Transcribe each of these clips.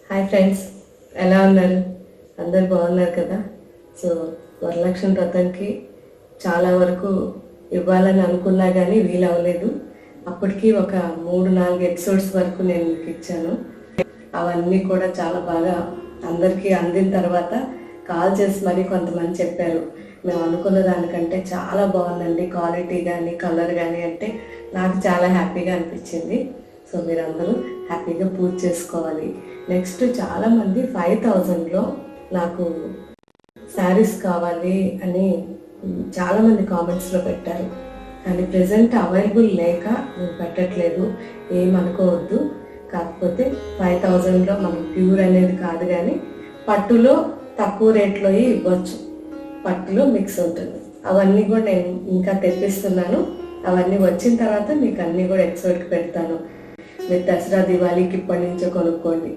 Hi friends, ఎలా ఉన్నారు? అందరు బాగున్నారు కదా? సో వరలక్ష్మి వ్రతంకి చాలా వరకు ఇవ్వాలని అనుకున్నా కానీ వీలు అవ్వలేదు. అప్పటికి ఒక 3-4 ఎపిసోడ్స్ వరకు నేను మీకు ఇచ్చాను. అవన్నీ కూడా చాలా బాగా అందరికీ అందిన తర్వాత కాల్ చేసి మరీ కొంతమంది చెప్పారు, మేము అనుకున్న దానికంటే చాలా బాగుందండి, క్వాలిటీ కానీ కలర్ కానీ. అంటే నాకు చాలా హ్యాపీగా అనిపించింది. సో మీరందరూ హ్యాపీగా పూజ చేసుకోవాలి. నెక్స్ట్ చాలామంది 5,000లో నాకు శారీస్ కావాలి అని చాలామంది కామెంట్స్లో పెట్టారు. కానీ ప్రజెంట్ అవైలబుల్ లేక నేను పెట్టట్లేదు, ఏమనుకోవద్దు. కాకపోతే 5,000లో మనకు ప్యూర్ అనేది కాదు, కానీ పట్టులో తక్కువ రేట్లో ఇవ్వచ్చు. పట్టులో మిక్స్ ఉంటుంది. అవన్నీ కూడా నేను ఇంకా తెప్పిస్తున్నాను. అవన్నీ వచ్చిన తర్వాత మీకు అన్నీ కూడా ఎపిసోడ్కి పెడతాను. మీరు దసరా దివాళీకి ఇప్పటి నుంచో కొనుక్కోండి,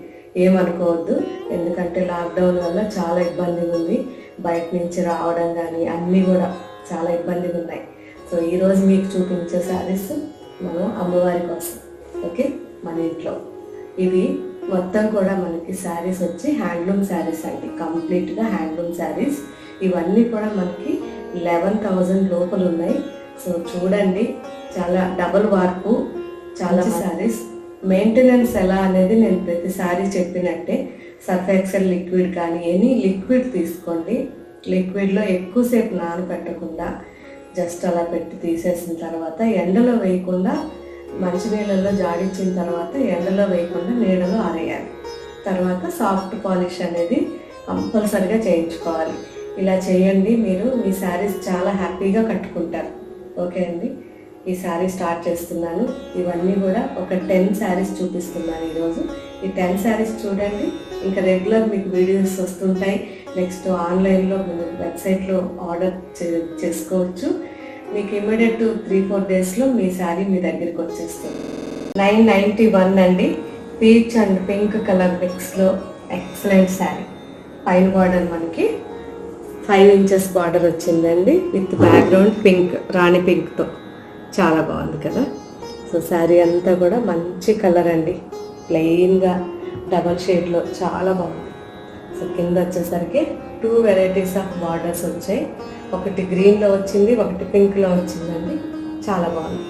ఏమనుకోవద్దు. ఎందుకంటే లాక్డౌన్ వల్ల చాలా ఇబ్బందిగా ఉంది, బయట నుంచి రావడం కానీ అన్నీ కూడా చాలా ఇబ్బందిగా ఉన్నాయి. సో ఈరోజు మీకు చూపించే శారీస్ మనం అమ్మవారి కోసం, ఓకే, మన ఇంట్లో. ఇది మొత్తం కూడా మనకి శారీస్ వచ్చి హ్యాండ్లూమ్ శారీస్ అండి, కంప్లీట్గా హ్యాండ్లూమ్ శారీస్. ఇవన్నీ కూడా మనకి 11,000 లోపల ఉన్నాయి. సో చూడండి, చాలా డబుల్ వార్పు, చాలా శారీస్. మెయింటెనెన్స్ ఎలా అనేది నేను ప్రతిసారి చెప్పినట్టే, సర్ఫ్ ఎక్సెల్ లిక్విడ్ కానీ ఎనీ లిక్విడ్ తీసుకోండి. లిక్విడ్లో ఎక్కువసేపు నానబెట్టకుండా జస్ట్ అలా పెట్టి తీసేసిన తర్వాత ఎండలో వేయకుండా, మంచినీళ్ళల్లో జాడించిన తర్వాత ఎండలో వేయకుండా నీడలో ఆరేయాలి. తర్వాత సాఫ్ట్ పాలిష్ అనేది కంపల్సరిగా చేయించుకోవాలి. ఇలా చేయండి, మీరు మీ శారీస్ చాలా హ్యాపీగా కట్టుకుంటారు. ఓకే అండి, ఈ శారీ స్టార్ట్ చేస్తున్నాను. ఇవన్నీ కూడా ఒక 10 శారీస్ చూపిస్తున్నాను ఈరోజు. ఈ 10 శారీస్ చూడండి. ఇంకా రెగ్యులర్ మీకు వీడియోస్ వస్తుంటాయి. నెక్స్ట్ ఆన్లైన్లో మీరు వెబ్సైట్లో ఆర్డర్ చేసుకోవచ్చు. మీకు ఇమ్మీడియట్ 3-4 డేస్లో మీ శారీ మీ దగ్గరికి వచ్చేస్తుంది. 991 అండి. పీచ్ అండ్ పింక్ కలర్ మిక్స్లో ఎక్సలెంట్ శారీ. పైన బార్డర్ మనకి 5 ఇంచెస్ బార్డర్ వచ్చిందండి, విత్ బ్యాక్గ్రౌండ్ పింక్, రాణి పింక్తో. చాలా బాగుంది కదా? సో శారీ అంతా కూడా మంచి కలర్ అండి, ప్లెయిన్గా డబల్ షేడ్లో చాలా బాగుంది. సో కింద వచ్చేసరికి 2 వెరైటీస్ ఆఫ్ బార్డర్స్ వచ్చాయి. ఒకటి గ్రీన్లో వచ్చింది, ఒకటి పింక్లో వచ్చిందండి. చాలా బాగుంది.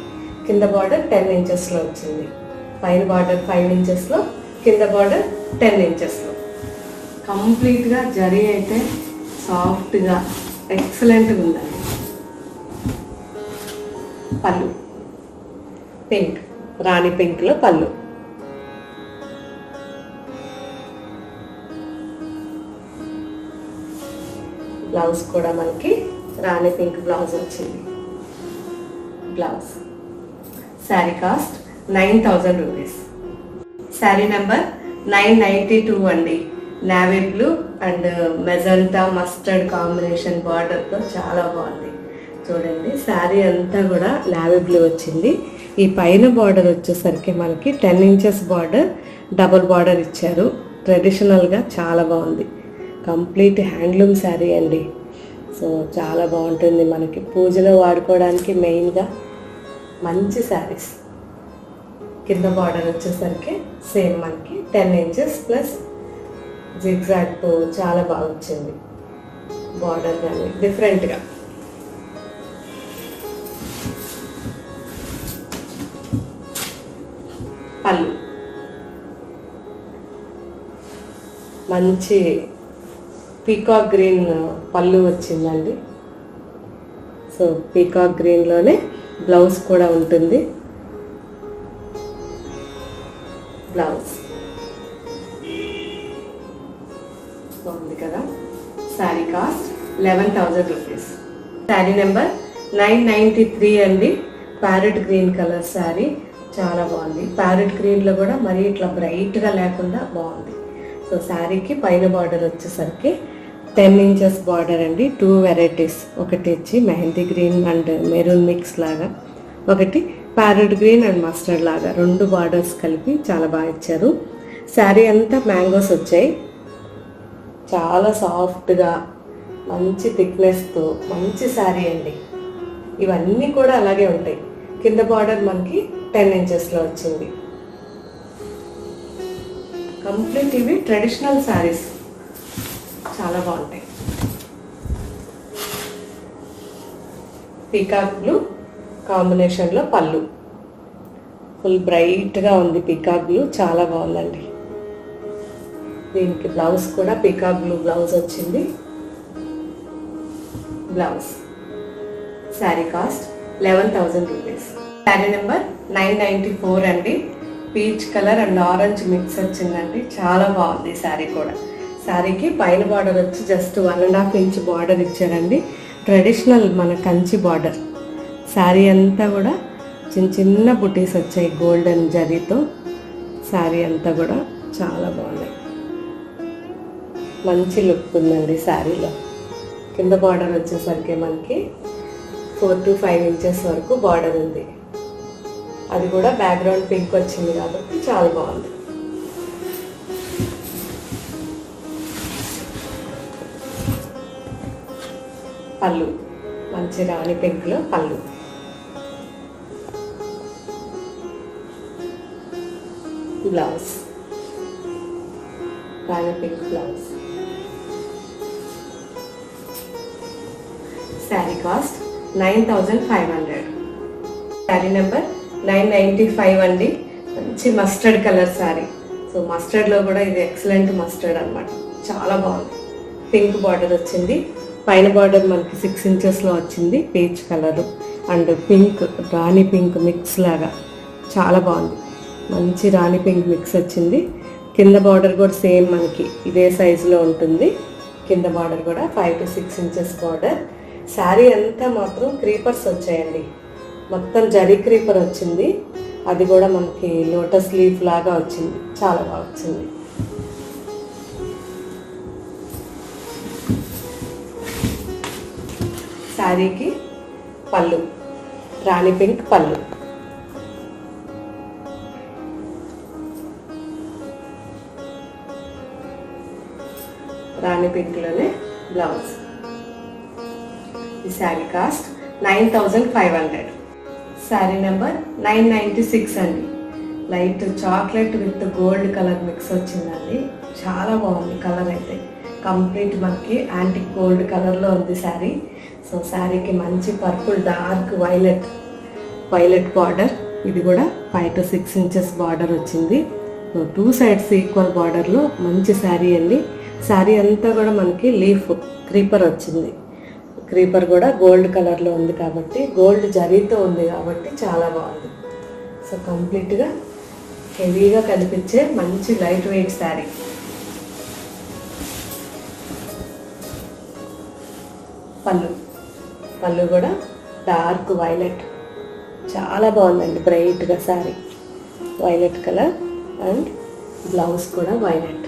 కింద బార్డర్ 10 ఇంచెస్లో వచ్చింది, పైన బార్డర్ 5 ఇంచెస్లో, కింద బార్డర్ 10 ఇంచెస్లో. కంప్లీట్గా జరీ అయితే సాఫ్ట్గా ఎక్సలెంట్గా ఉందండి. పళ్ళు పింక్, రాణి పింక్లో పళ్ళు. బ్లౌజ్ కూడా మనకి రాణి పింక్ బ్లౌజ్ వచ్చింది. Blouse. Sari cost 9,000 rupees. Sari number 992 అండి. Navy blue and magenta mustard combination బార్డర్తో చాలా బాగుంది. చూడండి, శారీ అంతా కూడా నావీ బ్లూ వచ్చింది. ఈ పైన బార్డర్ వచ్చేసరికి మనకి 10 ఇంచెస్ బార్డర్, డబుల్ బార్డర్ ఇచ్చారు. ట్రెడిషనల్గా చాలా బాగుంది. కంప్లీట్ హ్యాండ్లూమ్ శారీ అండి. సో చాలా బాగుంటుంది, మనకి పూజలో వాడుకోవడానికి మెయిన్గా మంచి శారీస్. కింద బార్డర్ వచ్చేసరికి సేమ్ మనకి 10 ఇంచెస్ ప్లస్ జిగ్జాగ్తో చాలా బాగా వచ్చింది బార్డర్, కానీ డిఫరెంట్గా. పళ్ళు మంచి పీకాక్ గ్రీన్ పళ్ళు వచ్చిందండి. సో పీకాక్ గ్రీన్లోనే బ్లౌజ్ కూడా ఉంటుంది. బ్లౌజ్ బాగుంది కదా? Sari cost 11,000 rupees. Sari number 993 అండి. ప్యారెట్ గ్రీన్ కలర్ శారీ చాలా బాగుంది. ప్యారెట్ గ్రీన్లో కూడా మరీ ఇట్లా బ్రైట్గా లేకుండా బాగుంది. సో శారీకి పైన బార్డర్ వచ్చేసరికి 10 ఇంచెస్ బార్డర్ అండి. 2 వెరైటీస్, ఒకటి వచ్చి mehndi green and maroon mix లాగా, ఒకటి ప్యారెట్ గ్రీన్ అండ్ మస్టర్డ్ లాగా, 2 బార్డర్స్ కలిపి చాలా బాగా ఇచ్చారు. శారీ అంతా మ్యాంగోస్ వచ్చాయి. చాలా సాఫ్ట్గా మంచి థిక్నెస్తో మంచి శారీ అండి. ఇవన్నీ కూడా అలాగే ఉంటాయి. కింద బార్డర్ మనకి 10 ఇంచెస్లో వచ్చింది. కంప్లీట్ ఇవి ట్రెడిషనల్ శారీస్, చాలా బాగుంటాయి. పీకాక్ బ్లూ కాంబినేషన్లో పళ్ళు, ఫుల్ బ్రైట్గా ఉంది. పీకాక్ బ్లూ చాలా బాగుందండి. దీనికి బ్లౌజ్ కూడా పీకాక్ బ్లూ బ్లౌజ్ వచ్చింది. Blouse sari cost 11,000 rupees. Sari number 994 అండి. Peach colour and orange mix వచ్చిందండి. చాలా బాగుంది శారీ కూడా. శారీకి పైన బార్డర్ వచ్చి జస్ట్ 1.5 ఇంచ్ బార్డర్ ఇచ్చారండి. ట్రెడిషనల్ మన కంచి బార్డర్. శారీ అంతా కూడా చిన్న చిన్న బుటీస్ వచ్చాయి గోల్డెన్ జరీతో. శారీ అంతా కూడా చాలా బాగున్నాయి. మంచి లుక్ ఉందండి శారీలో. కింద బార్డర్ వచ్చేసరికి మనకి 4 to 5 ఇంచెస్ వరకు బార్డర్ ఉంది. అది కూడా బ్యాక్గ్రౌండ్ పింక్ వచ్చింది కాబట్టి చాలా బాగుంది. పళ్ళు మంచి రాణి పింక్లో పళ్ళు. Blouse rani pink blouse. Sari cost 9,500. Sari number 995 అండి. మంచి మస్టర్డ్ కలర్ శారీ. సో మస్టర్డ్లో కూడా ఇది ఎక్సలెంట్ మస్టర్డ్ అనమాట. చాలా బాగుంది. పింక్ బార్డర్ వచ్చింది. పైన బార్డర్ మనకి 6 ఇంచెస్లో వచ్చింది. Peach colour and pink, Rani pink mix లాగా చాలా బాగుంది. మంచి రాణి పింక్ మిక్స్ వచ్చింది. కింద బార్డర్ కూడా సేమ్ మనకి ఇదే సైజులో ఉంటుంది. కింద బార్డర్ కూడా 5 to 6 ఇంచెస్ బార్డర్. శారీ అంతా మాత్రం క్రీపర్స్ వచ్చాయండి. మొత్తం జరీ క్రీపర్ వచ్చింది. అది కూడా మనకి లోటస్ లీఫ్ లాగా వచ్చింది. చాలా బాగా వచ్చింది. శారీకి పళ్ళు రాణి పింక్ పళ్ళు. రాణి పింక్లోనే బ్లౌజ్. ఈ శారీ కాస్ట్ 9,500. శారీ నెంబర్ 996 అండి. Light chocolate with gold colour mix వచ్చిందండి. చాలా బాగుంది కలర్ అయితే. కంప్లీట్ మనకి యాంటిక్ గోల్డ్ కలర్లో ఉంది శారీ. సో శారీకి మంచి పర్పుల్ డార్క్ వైలెట్ బార్డర్. ఇది కూడా 5 to 6 ఇంచెస్ బార్డర్ వచ్చింది. సో 2 సైడ్స్ ఈక్వల్ బార్డర్లో మంచి శారీ అండి. శారీ అంతా కూడా మనకి లీఫ్ క్రీపర్ వచ్చింది. క్రీపర్ కూడా గోల్డ్ కలర్లో ఉంది కాబట్టి, గోల్డ్ జరీతో ఉంది కాబట్టి చాలా బాగుంది. సో కంప్లీట్గా హెవీగా కనిపించే మంచి లైట్ వెయిట్ శారీ. పళ్ళు కూడా డార్క్ వైలెట్. చాలా బాగుందండి. బ్రైట్గా sari violet colour and blouse కూడా వైలెట్.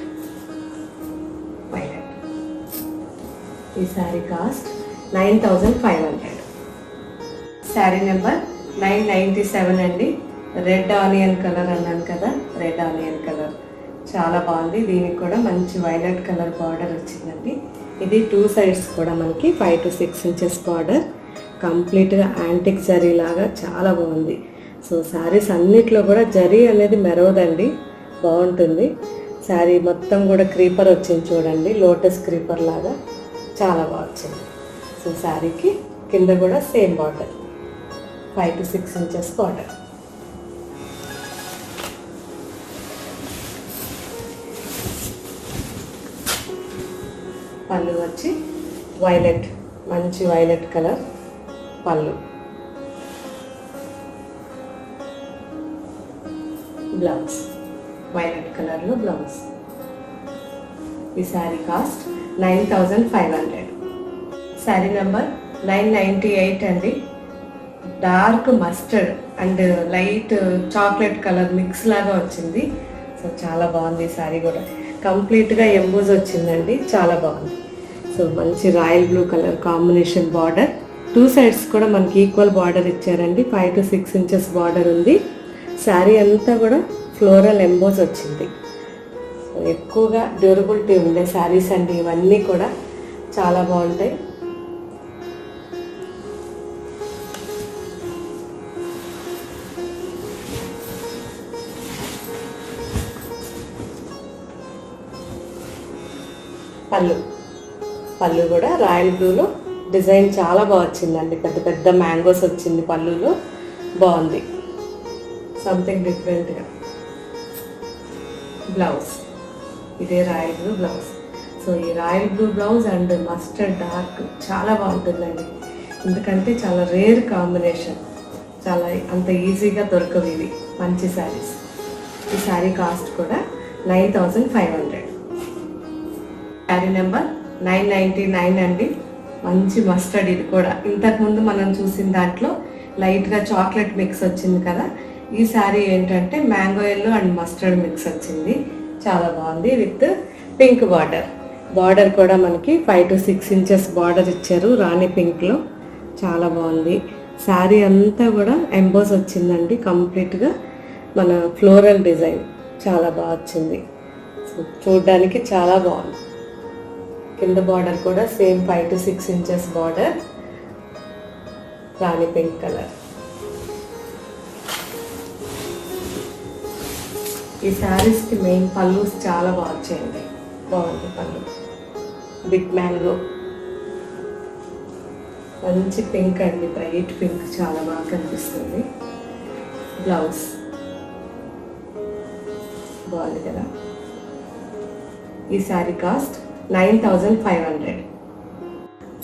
ఈ శారీ కాస్ట్ 9,500. శారీ నెంబర్ 997 అండి. రెడ్ ఆనియన్ కలర్ అన్నాను కదా, రెడ్ ఆనియన్ కలర్ చాలా బాగుంది. దీనికి కూడా మంచి వైలెట్ కలర్ బార్డర్ వచ్చిందండి. ఇది 2 సైడ్స్ కూడా మనకి 5 to 6 ఇంచెస్ బార్డర్. కంప్లీట్గా యాంటిక్ జరీ లాగా చాలా బాగుంది. సో శారీస్ అన్నిట్లో కూడా జరీ అనేది మెరవదండి, బాగుంటుంది. శారీ మొత్తం కూడా క్రీపర్ వచ్చింది చూడండి, లోటస్ క్రీపర్ లాగా చాలా బాగా వచ్చింది. సో శారీకి కింద కూడా same border 5 to 6 inches border. పళ్ళు వచ్చి వైలెట్, మంచి వైలెట్ కలర్ పళ్ళు. బ్లౌజ్ వైలెట్ కలర్లో బ్లౌజ్. ఈ శారీ కాస్ట్ 9,500. శారీ నెంబర్ 998 అండి. Dark mustard and light chocolate colour mix లాగా వచ్చింది. సో చాలా బాగుంది. ఈ శారీ కూడా కంప్లీట్గా ఎంబోజ్ వచ్చిందండి, చాలా బాగుంది. సో మంచి royal blue colour combination border. 2 sides కూడా మనకి ఈక్వల్ బార్డర్ ఇచ్చారండి. 5 to 6 ఇంచెస్ బార్డర్ ఉంది. శారీ అంతా కూడా ఫ్లోరల్ ఎంబోజ్ వచ్చింది. సో ఎక్కువగా డ్యూరబిలిటీ ఉండే శారీస్ అండి ఇవన్నీ కూడా, చాలా బాగుంటాయి. పళ్ళు పళ్ళు కూడా రాయల్ బ్లూలో డిజైన్ చాలా బాగా వచ్చిందండి. పెద్ద పెద్ద మ్యాంగోస్ వచ్చింది పళ్ళులో, బాగుంది, సంథింగ్ డిఫరెంట్గా. బ్లౌజ్ ఇదే రాయల్ బ్లూ బ్లౌజ్. సో ఈ royal blue blouse and mustard dark చాలా బాగుంటుందండి, ఎందుకంటే చాలా రేర్ కాంబినేషన్, చాలా అంత ఈజీగా దొరకవు ఇవి మంచి శారీస్. ఈ శారీ కాస్ట్ కూడా 9500. శారీ నెంబర్ 999 అండి. మంచి మస్టర్డ్, ఇది కూడా ఇంతకుముందు మనం చూసిన దాంట్లో లైట్గా చాక్లెట్ మిక్స్ వచ్చింది కదా, ఈ శారీ ఏంటంటే mango yellow and mustard mix వచ్చింది, చాలా బాగుంది. విత్ పింక్ బార్డర్ కూడా మనకి 5 to 6 inches బార్డర్ ఇచ్చారు రాణి పింక్లో, చాలా బాగుంది. శారీ అంతా కూడా ఎంబోస్ వచ్చిందండి, కంప్లీట్గా మన ఫ్లోరల్ డిజైన్ చాలా బాగా వచ్చింది, చూడడానికి చాలా బాగుంది. కింద బార్డర్ కూడా same 5 to 6 inches border, Rani pink colour. ఈ శారీస్కి మెయిన్ పళ్ళు చాలా బాగా వచ్చాయండి, బాగుంది పళ్ళు. బిగ్ మ్యాంగో, మంచి పింక్ అండి, బ్రైట్ పింక్, చాలా బాగా కనిపిస్తుంది. బ్లౌజ్ బాగుంది కదా. ఈ శారీ కాస్ట్ 9500.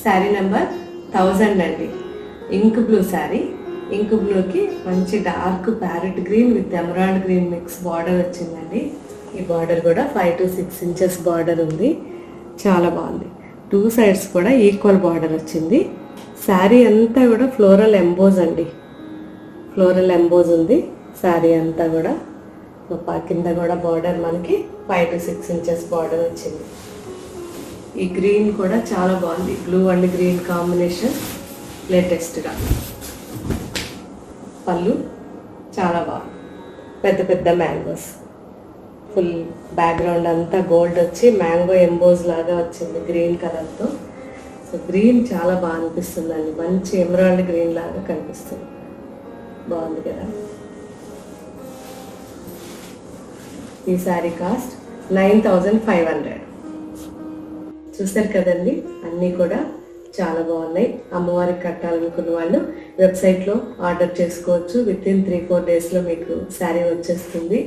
శారీ నెంబర్ 1000 అండి. ఇంక్ బ్లూ శారీ, ఇంక్ బ్లూకి మంచి dark parrot green with emerald green mix border వచ్చిందండి. ఈ బార్డర్ కూడా 5 to 6 inches బార్డర్ ఉంది, చాలా బాగుంది. 2 sides కూడా ఈక్వల్ బార్డర్ వచ్చింది. శారీ అంతా కూడా ఫ్లోరల్ ఎంబోజ్ అండి, ఫ్లోరల్ ఎంబోజ్ ఉంది శారీ అంతా కూడా. కింద కూడా బార్డర్ మనకి 5 to 6 inches బార్డర్ వచ్చింది. ఈ గ్రీన్ కూడా చాలా బాగుంది, బ్లూ అండ్ గ్రీన్ కాంబినేషన్, లేటెస్ట్గా. పళ్ళు చాలా బాగుంది, పెద్ద పెద్ద మ్యాంగోస్, ఫుల్ బ్యాక్గ్రౌండ్ అంతా గోల్డ్ వచ్చి మ్యాంగో ఎంబోజ్ లాగా వచ్చింది గ్రీన్ కలర్తో. సో గ్రీన్ చాలా బాగా అనిపిస్తుందండి, మంచి ఎమరాల్డ్ గ్రీన్ లాగా కనిపిస్తుంది, బాగుంది కదా. ఈ శారీ కాస్ట్ 9500. చూసారు కదండి, అన్నీ కూడా చాలా బాగున్నాయి. అమ్మవారికి కట్టాలనుకున్న వాళ్ళు వెబ్సైట్లో ఆర్డర్ చేసుకోవచ్చు. విత్-ఇన్ 3-4 daysలో మీకు శారీ వచ్చేస్తుంది,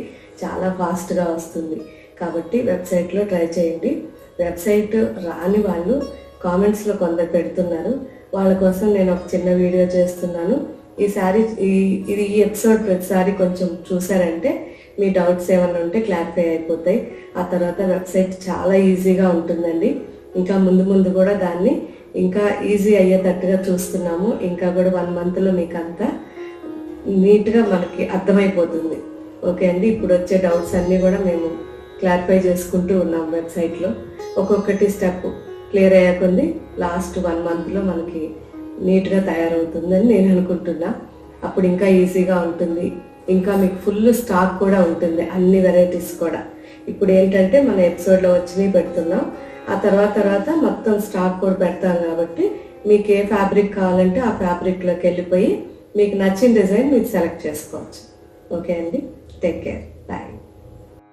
చాలా ఫాస్ట్గా వస్తుంది. కాబట్టి వెబ్సైట్లో ట్రై చేయండి. వెబ్సైట్ రాని వాళ్ళు కామెంట్స్లో కొందరు పెడుతున్నారు, వాళ్ళ కోసం నేను ఒక చిన్న వీడియో చేస్తున్నాను. ఈ శారీ ఈ ఎపిసోడ్ ప్రతిసారి కొంచెం చూసారంటే మీ డౌట్స్ ఏమైనా ఉంటే క్లారిఫై అయిపోతాయి. ఆ తర్వాత వెబ్సైట్ చాలా ఈజీగా ఉంటుందండి. ఇంకా ముందు ముందు కూడా దాన్ని ఇంకా ఈజీ అయ్యేటట్టుగా చూస్తున్నాము. ఇంకా కూడా 1 monthలో మీకు అంతా నీట్గా మనకి అర్థమైపోతుంది. ఓకే అండి, ఇప్పుడు వచ్చే డౌట్స్ అన్నీ కూడా మేము క్లారిఫై చేసుకుంటూ ఉన్నాం వెబ్సైట్లో. ఒక్కొక్కటి స్టెప్ క్లియర్ అయ్యాకుంది లాస్ట్ 1 monthలో మనకి నీట్గా తయారవుతుందని నేను అనుకుంటున్నా. అప్పుడు ఇంకా ఈజీగా ఉంటుంది, ఇంకా మీకు ఫుల్ స్టాక్ కూడా ఉంటుంది, అన్ని వెరైటీస్ కూడా. ఇప్పుడు ఏంటంటే మన ఎపిసోడ్లో వచ్చినవి పెడుతున్నాం, ఆ తర్వాత మొత్తం స్టాక్ కూడా పెడతాం. కాబట్టి మీకు ఏ ఫ్యాబ్రిక్ కావాలంటే ఆ ఫ్యాబ్రిక్లోకి వెళ్ళిపోయి మీకు నచ్చిన డిజైన్ మీరు సెలెక్ట్ చేసుకోవచ్చు. ఓకే అండి, టేక్ కేర్.